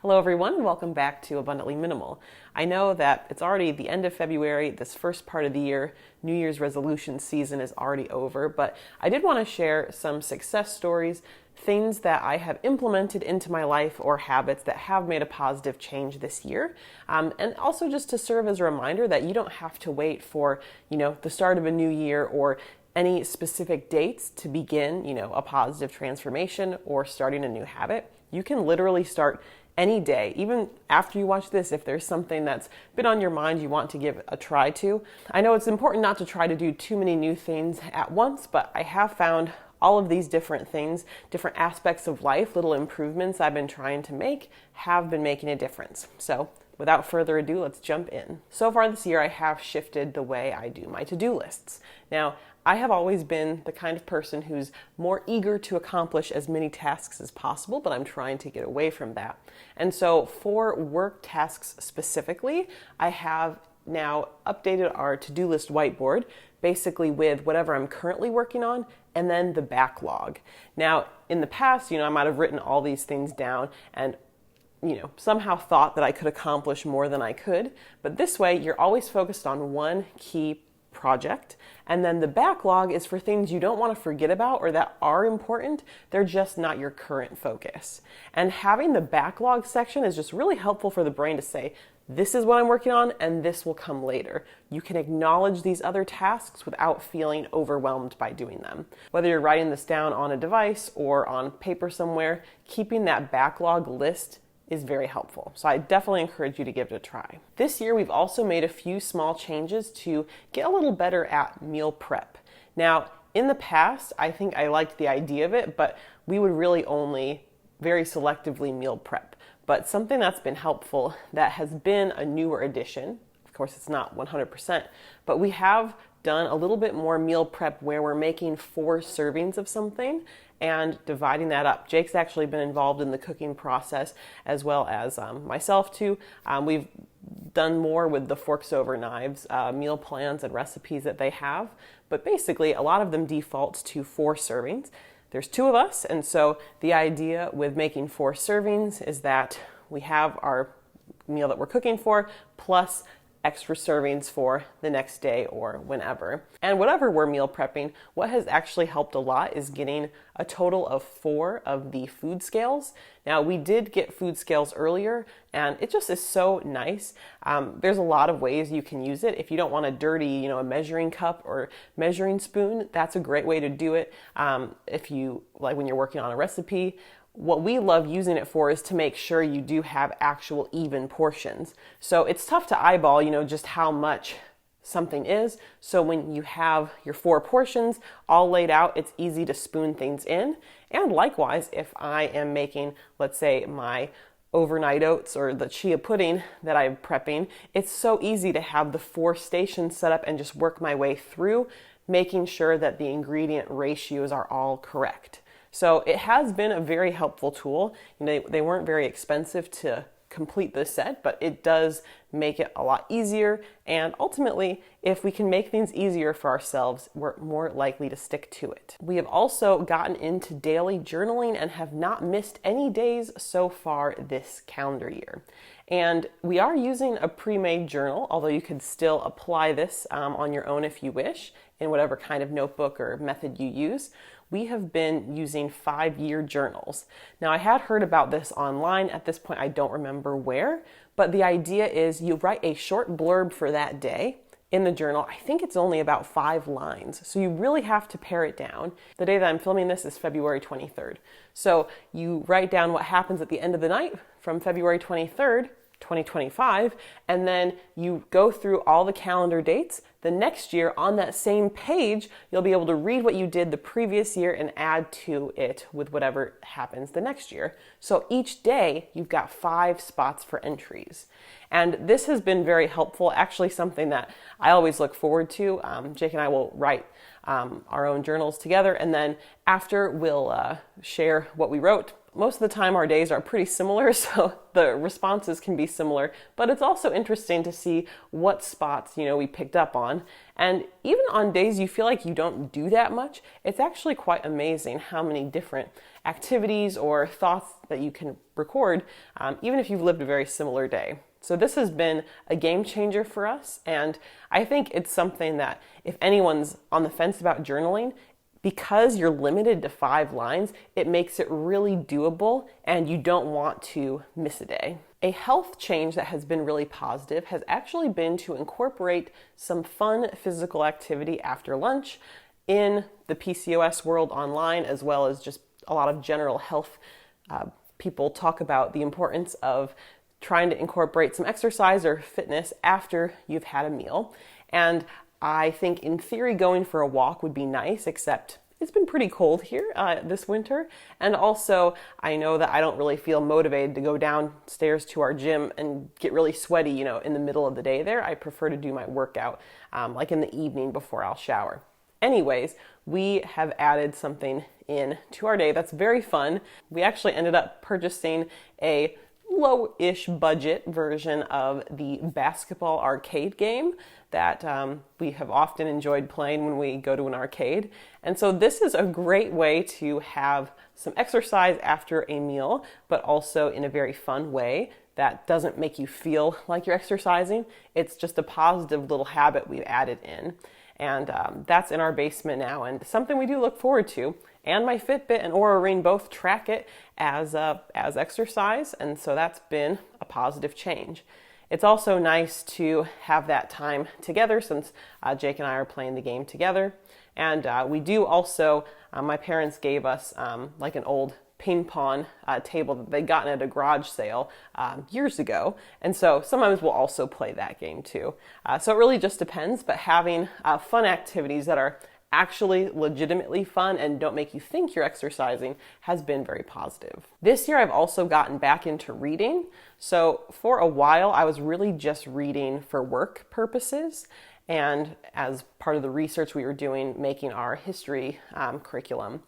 Hello everyone and welcome back to Abundantly Minimal. I know that it's already the end of February, this first part of the year, New Year's resolution season is already over, but I did want to share some success stories, things that I have implemented into my life or habits that have made a positive change this year. And also just to serve as a reminder that you don't have to wait for, the start of a new year or any specific dates to begin, a positive transformation or starting a new habit. You can literally start any day, even after you watch this, if there's something that's been on your mind you want to give a try to. I know it's important not to try to do too many new things at once, but I have found all of these different things, different aspects of life, little improvements I've been trying to make have been making a difference. So without further ado, let's jump in. So far this year, I have shifted the way I do my to-do lists. Now, I have always been the kind of person who's more eager to accomplish as many tasks as possible, but I'm trying to get away from that. And so for work tasks specifically, I have now updated our to-do list whiteboard, basically with whatever I'm currently working on, and then the backlog. Now, in the past, I might have written all these things down and somehow thought that I could accomplish more than I could. But this way, you're always focused on one key project. And then the backlog is for things you don't want to forget about or that are important. They're just not your current focus. And having the backlog section is just really helpful for the brain to say, this is what I'm working on and this will come later. You can acknowledge these other tasks without feeling overwhelmed by doing them. Whether you're writing this down on a device or on paper somewhere, keeping that backlog list is very helpful. So I definitely encourage you to give it a try. This year, we've also made a few small changes to get a little better at meal prep. Now, in the past, I think I liked the idea of it, but we would really only very selectively meal prep. But something that's been helpful that has been a newer addition, of course it's not 100%, but we have done a little bit more meal prep where we're making 4 servings of something and dividing that up. Jake's actually been involved in the cooking process as well as myself too. We've done more with the forks over knives, meal plans and recipes that they have, but basically a lot of them defaults to 4 servings. There's 2 of us, and so the idea with making 4 servings is that we have our meal that we're cooking for plus extra servings for the next day or whenever. And whatever we're meal prepping, what has actually helped a lot is getting a total of 4 of the food scales. Now, we did get food scales earlier, and it just is so nice. There's a lot of ways you can use it. If you don't want a dirty, a measuring cup or measuring spoon, that's a great way to do it. If you, like when you're working on a recipe, what we love using it for is to make sure you do have actual even portions. So it's tough to eyeball, just how much something is. So when you have your 4 portions all laid out, it's easy to spoon things in. And likewise, if I am making, let's say, my overnight oats or the chia pudding that I'm prepping, it's so easy to have the 4 stations set up and just work my way through, making sure that the ingredient ratios are all correct. So it has been a very helpful tool. They weren't very expensive to complete this set, but it does make it a lot easier. And ultimately, if we can make things easier for ourselves, we're more likely to stick to it. We have also gotten into daily journaling and have not missed any days so far this calendar year. And we are using a pre-made journal, although you could still apply this on your own if you wish, in whatever kind of notebook or method you use. We have been using 5-year journals. Now, I had heard about this online. At this point, I don't remember where, but the idea is you write a short blurb for that day in the journal. I think it's only about 5 lines, so you really have to pare it down. The day that I'm filming this is February 23rd. So you write down what happens at the end of the night from February 23rd, 2025, and then you go through all the calendar dates. The next year on that same page, you'll be able to read what you did the previous year and add to it with whatever happens the next year. So each day you've got 5 spots for entries. And this has been very helpful, actually something that I always look forward to. Jake and I will write our own journals together, and then after we'll share what we wrote. Most of the time our days are pretty similar, so the responses can be similar, but it's also interesting to see what spots, we picked up on. And even on days you feel like you don't do that much, it's actually quite amazing how many different activities or thoughts that you can record, even if you've lived a very similar day. So this has been a game changer for us, and I think it's something that if anyone's on the fence about journaling, because you're limited to 5 lines, it makes it really doable and you don't want to miss a day. A health change that has been really positive has actually been to incorporate some fun physical activity after lunch in the PCOS world online, as well as just a lot of general health. People talk about the importance of trying to incorporate some exercise or fitness after you've had a meal. And I think in theory going for a walk would be nice, except it's been pretty cold here this winter. And also I know that I don't really feel motivated to go downstairs to our gym and get really sweaty, in the middle of the day there. I prefer to do my workout like in the evening before I'll shower. Anyways, we have added something in to our day that's very fun. We actually ended up purchasing a low-ish budget version of the basketball arcade game that we have often enjoyed playing when we go to an arcade. And so this is a great way to have some exercise after a meal, but also in a very fun way that doesn't make you feel like you're exercising. It's just a positive little habit we've added in. And that's in our basement now, and something we do look forward to. And my Fitbit and Oura Ring both track it as exercise, and so that's been a positive change. It's also nice to have that time together since Jake and I are playing the game together. And we do also, my parents gave us like an old ping pong table that they'd gotten at a garage sale years ago. And so sometimes we'll also play that game too. So it really just depends, but having fun activities that are actually legitimately fun and don't make you think you're exercising has been very positive. This year I've also gotten back into reading. So for a while I was really just reading for work purposes and as part of the research we were doing making our history curriculum.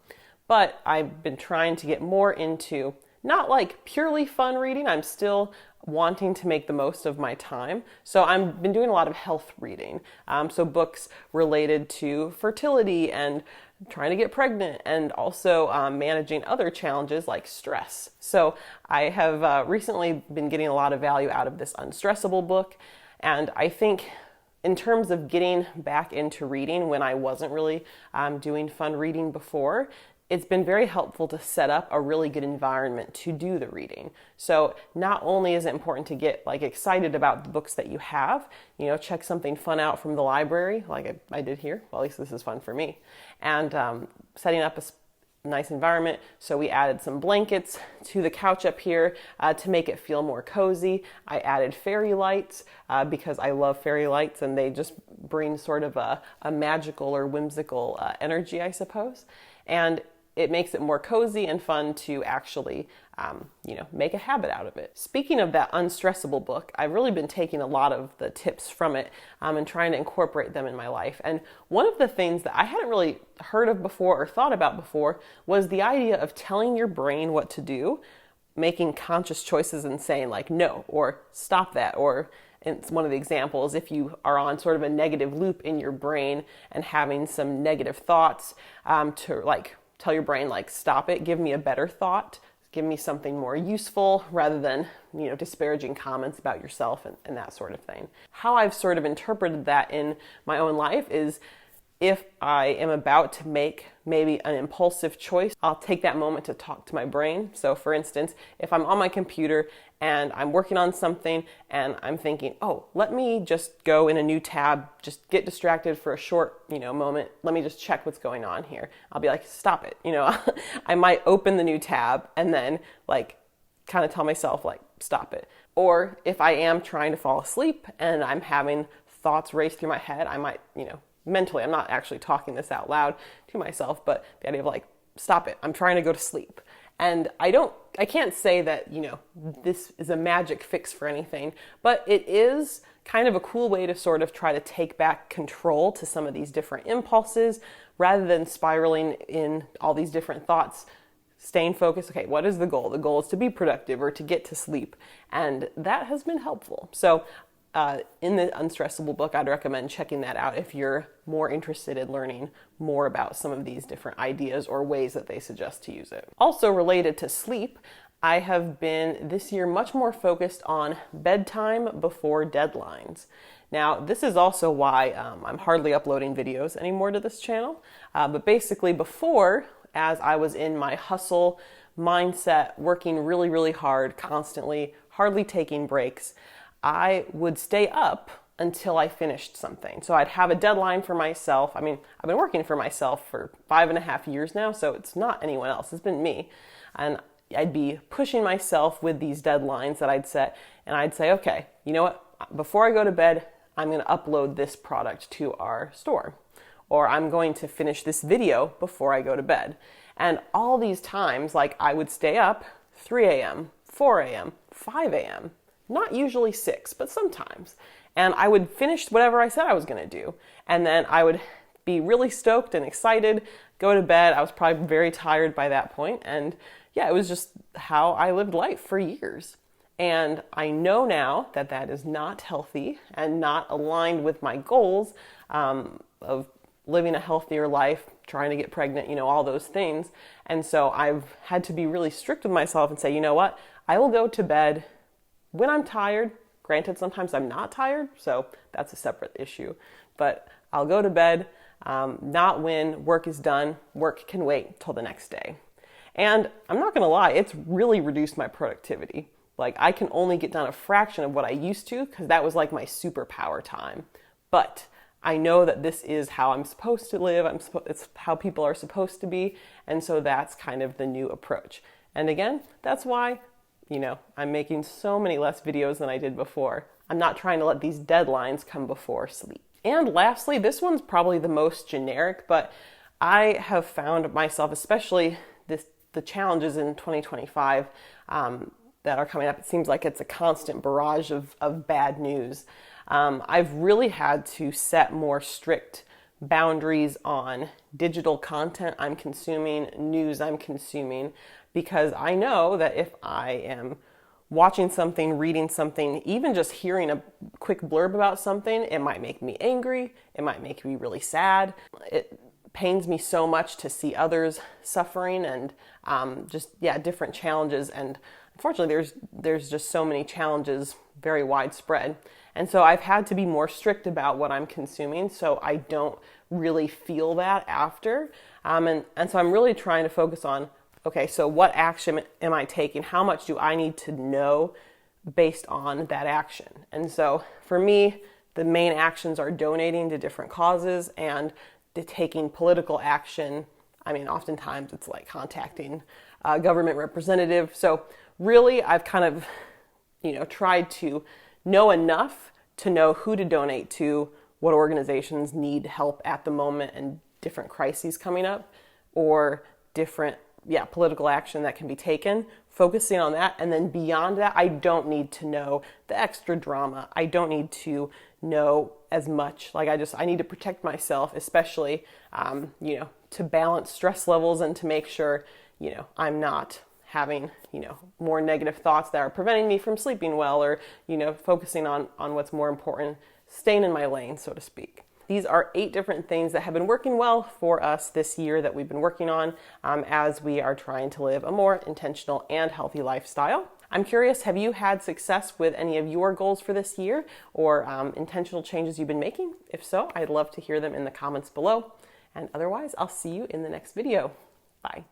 But I've been trying to get more into not like purely fun reading. I'm still wanting to make the most of my time. So I've been doing a lot of health reading. So books related to fertility and trying to get pregnant and also managing other challenges like stress. So I have recently been getting a lot of value out of this Unstressable book. And I think in terms of getting back into reading when I wasn't really doing fun reading before, it's been very helpful to set up a really good environment to do the reading. So not only is it important to get excited about the books that you have, check something fun out from the library, like I did here. Well, at least this is fun for me. And setting up a nice environment. So we added some blankets to the couch up here to make it feel more cozy. I added fairy lights because I love fairy lights and they just bring sort of a magical or whimsical energy, I suppose. And it makes it more cozy and fun to actually, make a habit out of it. Speaking of that Unstressable book, I've really been taking a lot of the tips from it and trying to incorporate them in my life. And one of the things that I hadn't really heard of before or thought about before was the idea of telling your brain what to do, making conscious choices and saying like, no, or stop that, or it's one of the examples, if you are on sort of a negative loop in your brain and having some negative thoughts, to tell your brain, stop it, give me a better thought, give me something more useful rather than, disparaging comments about yourself and that sort of thing. How I've sort of interpreted that in my own life is if I am about to make maybe an impulsive choice, I'll take that moment to talk to my brain. So for instance, if I'm on my computer and I'm working on something and I'm thinking, oh, let me just go in a new tab, just get distracted for a short, moment. Let me just check what's going on here. I'll be like, stop it. I might open the new tab and then kind of tell myself stop it. Or if I am trying to fall asleep and I'm having thoughts race through my head, I might, mentally, I'm not actually talking this out loud to myself, but the idea of stop it, I'm trying to go to sleep. And I can't say that, this is a magic fix for anything, but it is kind of a cool way to sort of try to take back control to some of these different impulses rather than spiraling in all these different thoughts. Staying focused, okay, what is the goal? The goal is to be productive or to get to sleep. And that has been helpful. So in the Unstressable book, I'd recommend checking that out if you're more interested in learning more about some of these different ideas or ways that they suggest to use it. Also related to sleep, I have been this year much more focused on bedtime before deadlines. Now, this is also why I'm hardly uploading videos anymore to this channel. But basically before, as I was in my hustle mindset, working really, really hard, constantly, hardly taking breaks, I would stay up until I finished something. So I'd have a deadline for myself. I mean, I've been working for myself for 5.5 years now, so it's not anyone else, it's been me. And I'd be pushing myself with these deadlines that I'd set, and I'd say, okay, you know what, before I go to bed, I'm going to upload this product to our store, or I'm going to finish this video before I go to bed. And all these times, like, I would stay up 3 a.m., 4 a.m., 5 a.m., not usually 6, but sometimes. And I would finish whatever I said I was going to do. And then I would be really stoked and excited, go to bed. I was probably very tired by that point. And yeah, it was just how I lived life for years. And I know now that that is not healthy and not aligned with my goals of living a healthier life, trying to get pregnant, you know, all those things. And so I've had to be really strict with myself and say, you know what, I will go to bed when I'm tired. Granted, sometimes I'm not tired, so that's a separate issue. But I'll go to bed, not when work is done. Work can wait till the next day. And I'm not going to lie, it's really reduced my productivity. Like, I can only get done a fraction of what I used to because that was like my superpower time. But I know that this is how I'm supposed to live. It's how people are supposed to be. And so that's kind of the new approach. And again, that's why, you know, I'm making so many less videos than I did before. I'm not trying to let these deadlines come before sleep. And lastly, this one's probably the most generic, but I have found myself, especially the challenges in 2025 that are coming up, it seems like it's a constant barrage of bad news. I've really had to set more strict boundaries on digital content I'm consuming, news I'm consuming, because I know that if I am watching something, reading something, even just hearing a quick blurb about something, it might make me angry, it might make me really sad. It pains me so much to see others suffering and different challenges. And unfortunately, there's just so many challenges, very widespread. And so I've had to be more strict about what I'm consuming so I don't really feel that after. And so I'm really trying to focus on, okay, so what action am I taking? How much do I need to know based on that action? And so for me, the main actions are donating to different causes and taking political action. I mean, oftentimes it's like contacting a government representative. So really, I've kind of, tried to know enough to know who to donate to, what organizations need help at the moment and different crises coming up, or different, political action that can be taken, focusing on that. And then beyond that, I don't need to know the extra drama. I don't need to know as much. Like, I need to protect myself, especially, to balance stress levels and to make sure, I'm not having, more negative thoughts that are preventing me from sleeping well, or, focusing on what's more important, staying in my lane, so to speak. These are 8 different things that have been working well for us this year that we've been working on as we are trying to live a more intentional and healthy lifestyle. I'm curious, have you had success with any of your goals for this year or intentional changes you've been making? If so, I'd love to hear them in the comments below. And otherwise, I'll see you in the next video. Bye.